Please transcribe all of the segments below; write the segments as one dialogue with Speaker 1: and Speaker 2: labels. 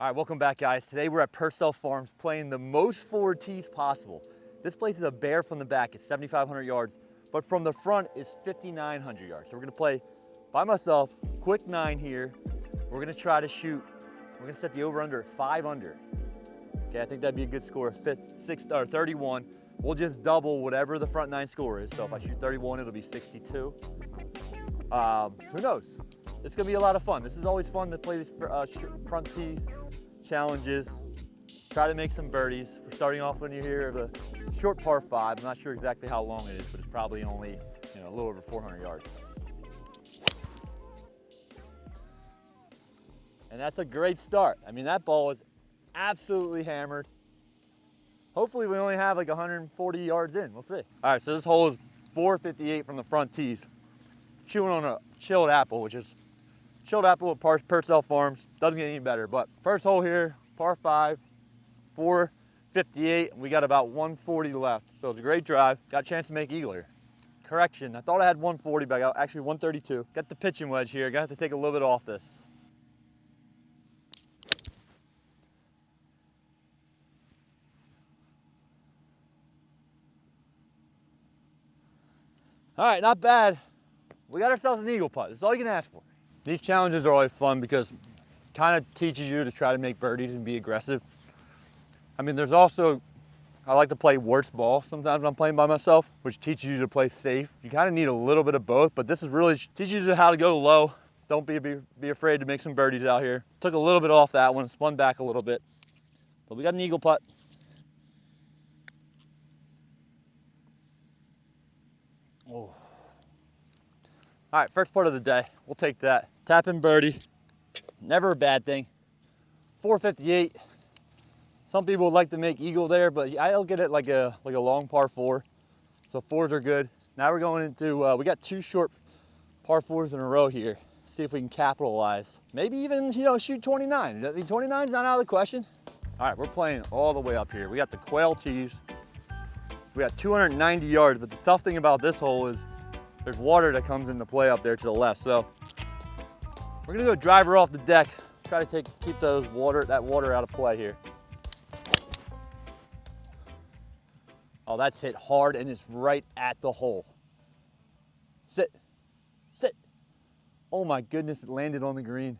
Speaker 1: All right, welcome back, guys. Today we're at Pursell Farms playing the most forward tees possible. This place is a bear from the back. It's 7,500 yards, but from the front is 5,900 yards. So we're gonna play by myself, quick 9 here. We're gonna try to shoot. We're gonna set the over/under at 5 under. Okay, I think that'd be a good score. 31. We'll just double whatever the front 9 score is. So if I shoot 31, it'll be 62. Who knows? It's gonna be a lot of fun. This is always fun to play these front tees challenges. Try to make some birdies. We're starting off when you're here the short par 5. I'm not sure exactly how long it is, but it's probably only a little over 400 yards. And that's a great start. I mean, that ball is absolutely hammered. Hopefully we only have like 140 yards in. We'll see. All right, so this hole is 458 from the front tees. Chewing on a chilled apple, which is chilled apple at Pursell Farms. Doesn't get any better, but first hole here, par 5, 458. We got about 140 left, so it's a great drive. Got a chance to make eagle here. Correction, I thought I had 140, but I got actually 132. Got the pitching wedge here. Got to take a little bit off this. All right, not bad. We got ourselves an eagle putt. That's all you can ask for. These challenges are always fun because it kind of teaches you to try to make birdies and be aggressive. I mean, there's also, I like to play worse ball sometimes when I'm playing by myself, which teaches you to play safe. You kind of need a little bit of both, but this is really teaches you how to go low. Don't be afraid to make some birdies out here. Took a little bit off that one, spun back a little bit, but we got an eagle putt. Oh. All right, first part of the day, we'll take that. Tap in birdie, never a bad thing. 458. Some people would like to make eagle there, but I look at it like a long par 4. So 4s are good. Now we're going into, we got 2 short par 4s in a row here. See if we can capitalize. Maybe even, shoot 29. I mean, 29 is not out of the question. All right, we're playing all the way up here. We got the quail tees. We got 290 yards, but the tough thing about this hole is there's water that comes into play up there to the left. So we're gonna go driver off the deck, try to keep that water out of play here. Oh, that's hit hard and it's right at the hole. Sit, sit. Oh my goodness, it landed on the green.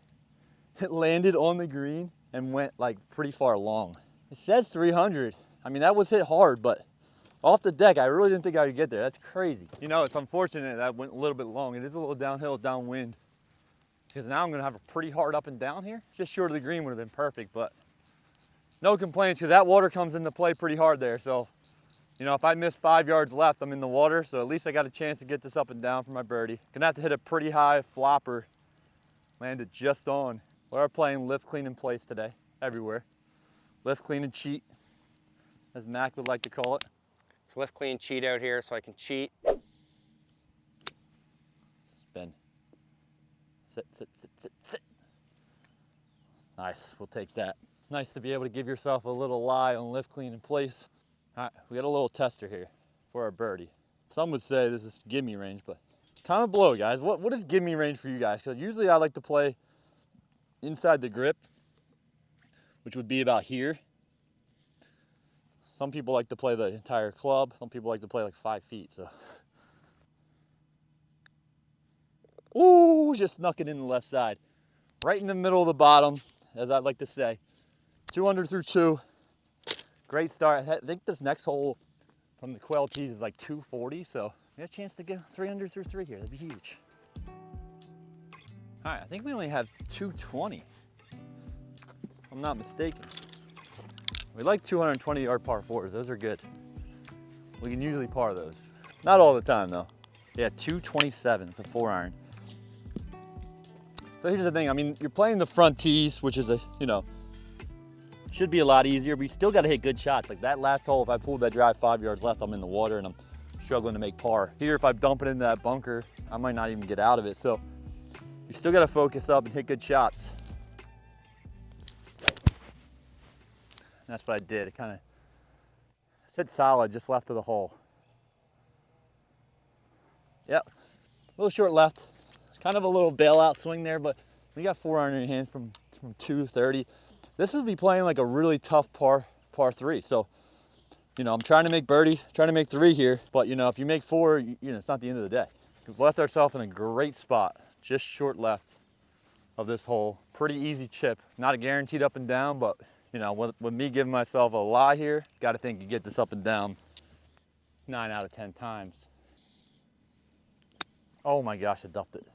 Speaker 1: It landed on the green and went like pretty far long. It says 300. I mean, that was hit hard, but off the deck, I really didn't think I could get there. That's crazy. It's unfortunate that went a little bit long. It is a little downhill, downwind. Because now I'm gonna have a pretty hard up and down here. Just short of the green would have been perfect, but no complaints, because that water comes into play pretty hard there. So, if I miss 5 yards left, I'm in the water. So at least I got a chance to get this up and down for my birdie. Gonna have to hit a pretty high flopper. Landed just on. We're playing lift, clean, and place today, everywhere. Lift, clean, and cheat, as Mac would like to call it.
Speaker 2: It's lift, clean, cheat out here, so I can cheat.
Speaker 1: Spin. Sit, sit, sit, sit, sit. Nice, we'll take that. It's nice to be able to give yourself a little lie on lift, clean, and place. All right, we got a little tester here for our birdie. Some would say this is gimme range, but comment below, guys. What is gimme range for you guys? Because usually I like to play inside the grip, which would be about here. Some people like to play the entire club. Some people like to play like 5 feet, so. Ooh, just snuck it in the left side. Right in the middle of the bottom, as I like to say. 2 under through 2. Great start. I think this next hole from the quail tees is like 240, so we got a chance to get 3 under through 3 here. That'd be huge. All right, I think we only have 220, if I'm not mistaken. We like 220-yard par 4s. Those are good. We can usually par those. Not all the time, though. Yeah, 227. It's a 4-iron. So here's the thing. I mean, you're playing the front tees, which is should be a lot easier, but you still got to hit good shots. Like that last hole, if I pulled that drive 5 yards left, I'm in the water and I'm struggling to make par. Here, if I dump it into that bunker, I might not even get out of it. So you still got to focus up and hit good shots. And that's what I did. It kind of sit solid just left of the hole. Yep, a little short left. It's kind of a little bailout swing there, but we got 4 iron in your hands from 230. this would be playing like a really tough par 3. So, you know, I'm trying to make birdie, trying to make 3 here, but you know, if you make 4, you know, it's not the end of the day. We've left ourselves in a great spot, just short left of this hole. Pretty easy chip, not a guaranteed up and down, but you know, with me giving myself a lie here, got to think you get this up and down 9 out of 10 times. Oh my gosh, I duffed it.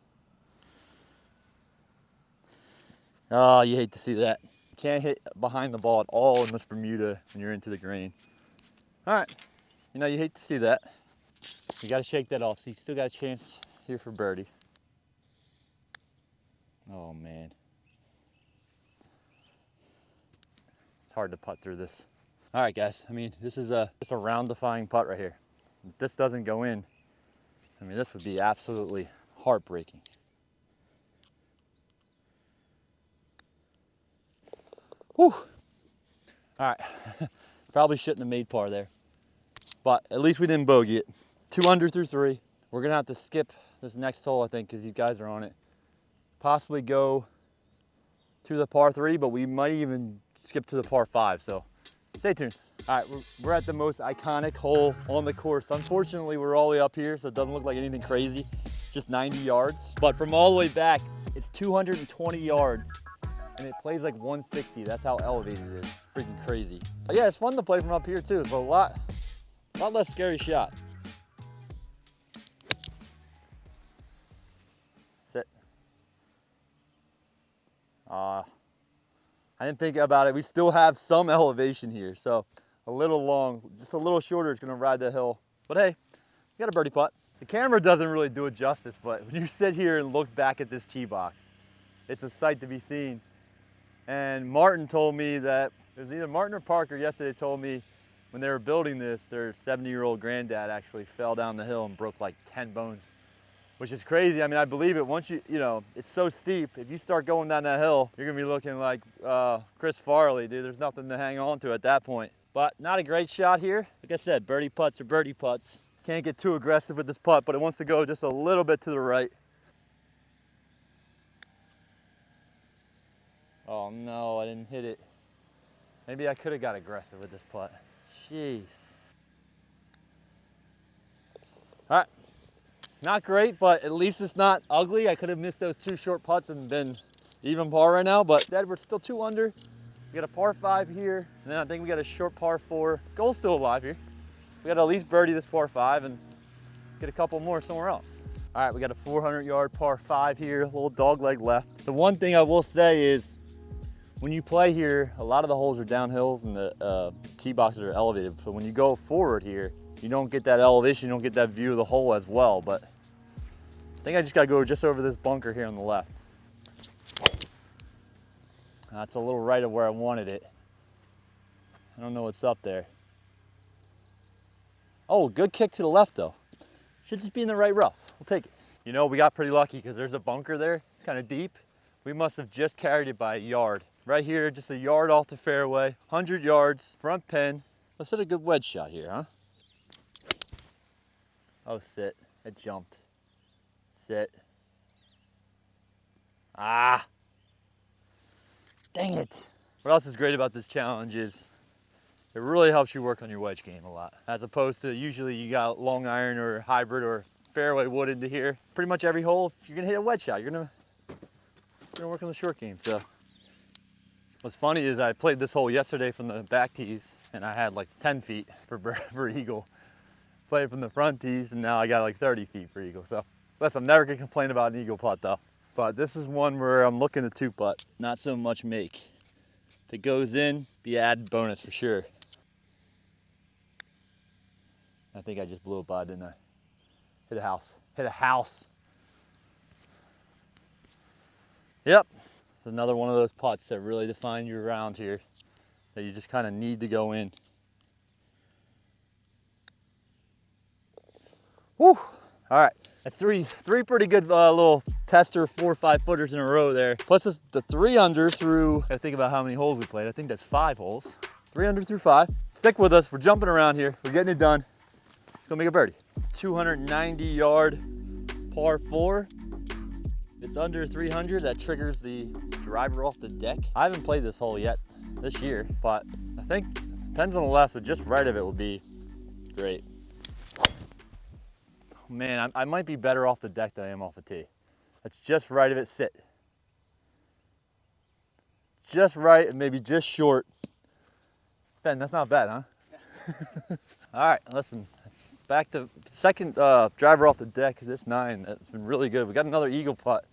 Speaker 1: Oh, you hate to see that. You can't hit behind the ball at all in this Bermuda when you're into the green. All right, you know, you hate to see that. You got to shake that off, so you still got a chance here for birdie. Oh man. It's hard to putt through this. All right, guys, I mean, this is just a round-defying putt right here. If this doesn't go in, I mean, this would be absolutely heartbreaking. Whew. All right, probably shouldn't have made par there, but at least we didn't bogey it. 2 under through 3. We're gonna have to skip this next hole, I think, because these guys are on it. Possibly go to the par 3, but we might even skip to the par 5, so stay tuned. All right, we're at the most iconic hole on the course. Unfortunately, we're all the way up here, so it doesn't look like anything crazy, just 90 yards. But from all the way back, it's 220 yards, and it plays like 160. That's how elevated it is. It's freaking crazy. But yeah, it's fun to play from up here too. It's a lot less scary shot. Sit. I didn't think about it. We still have some elevation here, so a little long, just a little shorter, it's gonna ride the hill. But hey, we got a birdie putt. The camera doesn't really do it justice, but when you sit here and look back at this tee box, it's a sight to be seen. And Martin told me that, it was either Martin or Parker yesterday told me when they were building this, their 70-year-old granddad actually fell down the hill and broke like 10 bones, which is crazy. I mean, I believe it. Once you know, it's so steep. If you start going down that hill, you're gonna be looking like Chris Farley, dude. There's nothing to hang on to at that point. But not a great shot here. Like I said, birdie putts are birdie putts. Can't get too aggressive with this putt, but it wants to go just a little bit to the right. Oh no, I didn't hit it. Maybe I could have got aggressive with this putt. Jeez. All right. Not great, but at least it's not ugly. I could have missed those 2 short putts and been even par right now, but we're still 2 under. We got a par 5 here, and then I think we got a short par 4. Goal's still alive here. We got to at least birdie this par 5 and get a couple more somewhere else. All right, we got a 400-yard par 5 here, a little dog leg left. The one thing I will say is, when you play here, a lot of the holes are downhills and the tee boxes are elevated. So when you go forward here, you don't get that elevation, you don't get that view of the hole as well. But I think I just gotta go just over this bunker here on the left. That's a little right of where I wanted it. I don't know what's up there. Oh, good kick to the left though. Should just be in the right rough. We'll take it. You know, we got pretty lucky because there's a bunker there. It's kind of deep. We must have just carried it by a yard. Right here, just a yard off the fairway, 100 yards, front pin. Let's hit a good wedge shot here, huh? Oh, sit. It jumped. Sit. Ah! Dang it. What else is great about this challenge is it really helps you work on your wedge game a lot. As opposed to usually you got long iron or hybrid or fairway wood into here. Pretty much every hole, if you're gonna hit a wedge shot, you're gonna work on the short game. So what's funny is I played this hole yesterday from the back tees and I had like 10 feet for eagle. Played from the front tees and now I got like 30 feet for eagle. So listen, I'm never gonna complain about an eagle putt though. But this is one where I'm looking to 2-putt, not so much make. If it goes in, be an added bonus for sure. I think I just blew it by, didn't I? Hit a house, hit a house. Yep, it's another one of those putts that really define your round here, that you just kind of need to go in. Whew, all right, that's three pretty good little tester 4 or 5 footers in a row there. Puts us the 3 under through, I think about how many holes we played. I think that's 5 holes. 3 under through 5. Stick with us, we're jumping around here. We're getting it done. Go make a birdie. 290-yard par 4. It's under 300, that triggers the driver off the deck. I haven't played this hole yet. this year, but I think depends on the left, so just right of it will be great. Man, I might be better off the deck than I am off the tee. That's just right of it, sit. Just right and maybe just short. Ben, that's not bad, huh? All right, listen, it's back to second driver off the deck, this 9. It's been really good. We got another eagle putt.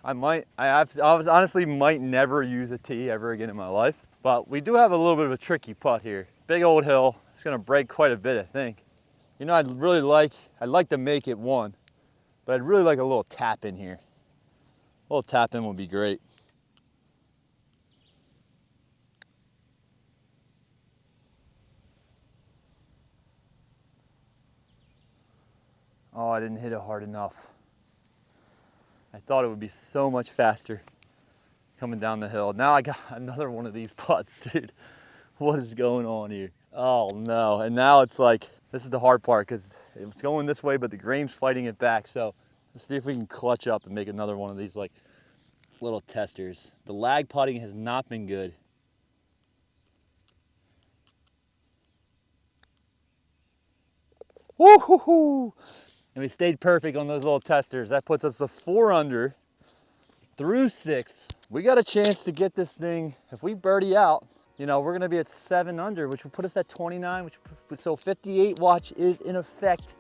Speaker 1: I honestly might never use a tee ever again in my life, but we do have a little bit of a tricky putt here. Big old hill, it's gonna break quite a bit, I think. You know, I'd like to make it 1, but I'd really like a little tap in here. A little tap in would be great. Oh, I didn't hit it hard enough. I thought it would be so much faster coming down the hill. Now I got another one of these putts, dude. What is going on here? Oh no, and now it's like, this is the hard part because it was going this way, but the grain's fighting it back. So let's see if we can clutch up and make another one of these like little testers. The lag putting has not been good. Woo-hoo-hoo! And we stayed perfect on those little testers. That puts us to 4 under through 6. We got a chance to get this thing, if we birdie out, you know, we're gonna be at 7 under, which will put us at 29, so 58 watch is in effect.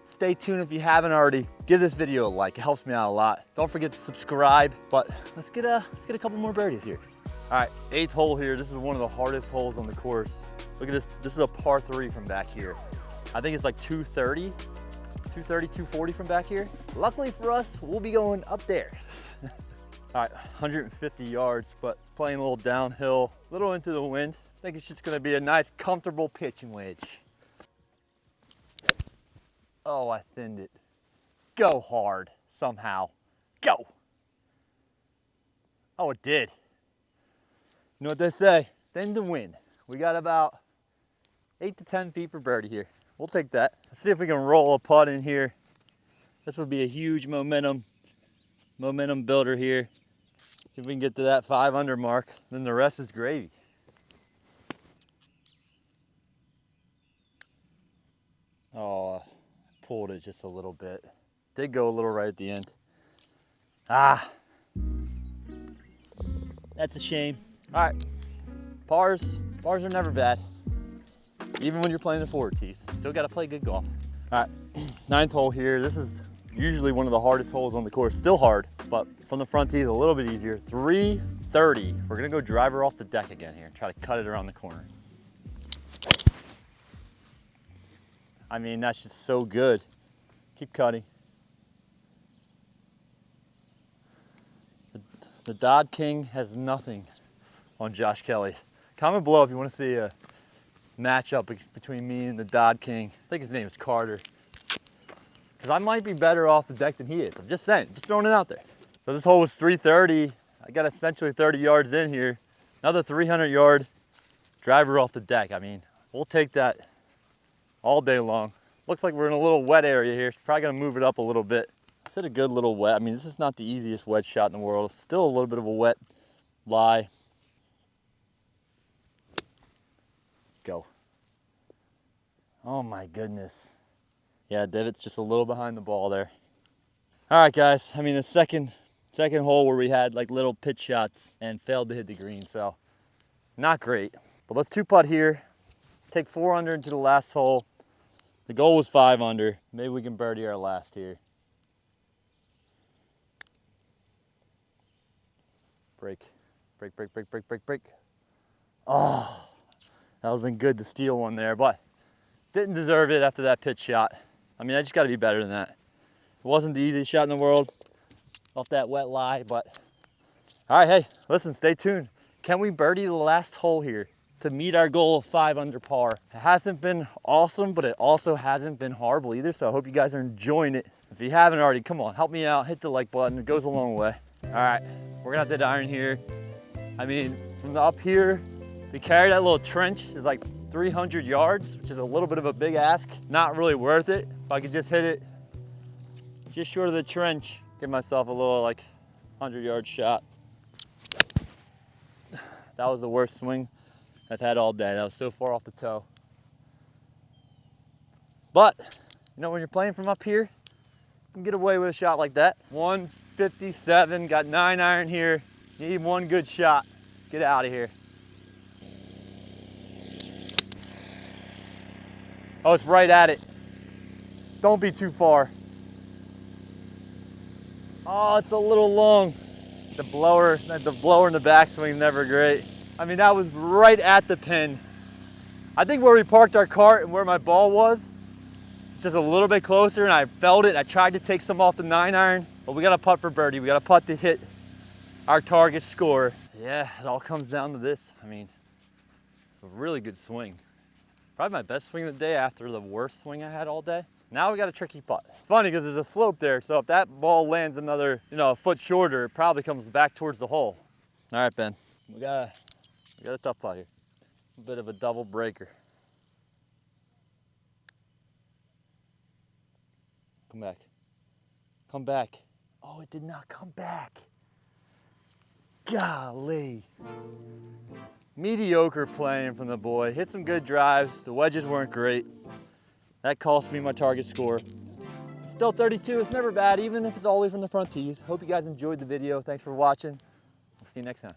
Speaker 1: Stay tuned if you haven't already. Give this video a like, it helps me out a lot. Don't forget to subscribe, but let's get a couple more birdies here. All right, 8th hole here. This is one of the hardest holes on the course. Look at this, this is a par 3 from back here. I think it's like 230, 240 from back here. Luckily for us, we'll be going up there. All right, 150 yards, but playing a little downhill, a little into the wind. I think it's just gonna be a nice, comfortable pitching wedge. Oh, I thinned it. Go hard, somehow. Go! Oh, it did. You know what they say, thin to win. We got about 8 to 10 feet for birdie here. We'll take that. Let's see if we can roll a putt in here. This will be a huge momentum builder here. See if we can get to that 5 under mark, then the rest is gravy. Oh, pulled it just a little bit. Did go a little right at the end. Ah, that's a shame. All right, pars are never bad. Even when you're playing the forward tees, still gotta play good golf. All right, 9th hole here. This is usually one of the hardest holes on the course. Still hard, but from the front tee is a little bit easier. 330. We're gonna go driver off the deck again here. Try to cut it around the corner. I mean, that's just so good. Keep cutting. The Dodd King has nothing on Josh Kelly. Comment below if you want to see a matchup between me and the Dodd King. I think his name is Carter. Because I might be better off the deck than he is. I'm just saying, just throwing it out there. So this hole was 330. I got essentially 30 yards in here. Another 300-yard driver off the deck. I mean, we'll take that all day long. Looks like we're in a little wet area here. Probably gonna move it up a little bit. It's a good little wet. I mean, this is not the easiest wedge shot in the world. Still a little bit of a wet lie. Go. Oh my goodness. Yeah, divot's just a little behind the ball there. All right, guys. I mean, the second hole where we had like little pitch shots and failed to hit the green, so not great. But let's 2-putt here. Take 4 under into the last hole. The goal was 5 under. Maybe we can birdie our last here. Break, break, break, break, break, break, break. Oh, that would have been good to steal one there, but didn't deserve it after that pitch shot. I mean, I just got to be better than that. It wasn't the easiest shot in the world off that wet lie, but all right, hey, listen, stay tuned. Can we birdie the last hole here to meet our goal of 5 under par? It hasn't been awesome, but it also hasn't been horrible either, so I hope you guys are enjoying it. If you haven't already, come on, help me out, hit the like button, it goes a long way. All right, we're gonna have to iron here. I mean, from the up here, to carry that little trench is like 300 yards, which is a little bit of a big ask. Not really worth it. If I could just hit it just short of the trench, give myself a little like 100-yard shot. That was the worst swing I've had all day. That was so far off the toe. But, you know, when you're playing from up here, you can get away with a shot like that. 157, got 9-iron here. Need one good shot. Get out of here. Oh, it's right at it. Don't be too far. Oh, it's a little long. The blower in the backswing is never great. I mean, that was right at the pin. I think where we parked our cart and where my ball was, just a little bit closer, and I felt it. I tried to take some off the 9-iron, but we got to putt for birdie. We got to putt to hit our target score. Yeah, it all comes down to this. I mean, a really good swing. Probably my best swing of the day after the worst swing I had all day. Now we got a tricky putt. It's funny because there's a slope there, so if that ball lands another, a foot shorter, it probably comes back towards the hole. All right, Ben, we got a tough putt here. A bit of a double breaker. Come back. Come back. Oh, it did not come back. Golly. Mediocre playing from the boy. Hit some good drives. The wedges weren't great. That cost me my target score. Still 32, it's never bad, even if it's all the way from the front tees. Hope you guys enjoyed the video. Thanks for watching. I'll see you next time.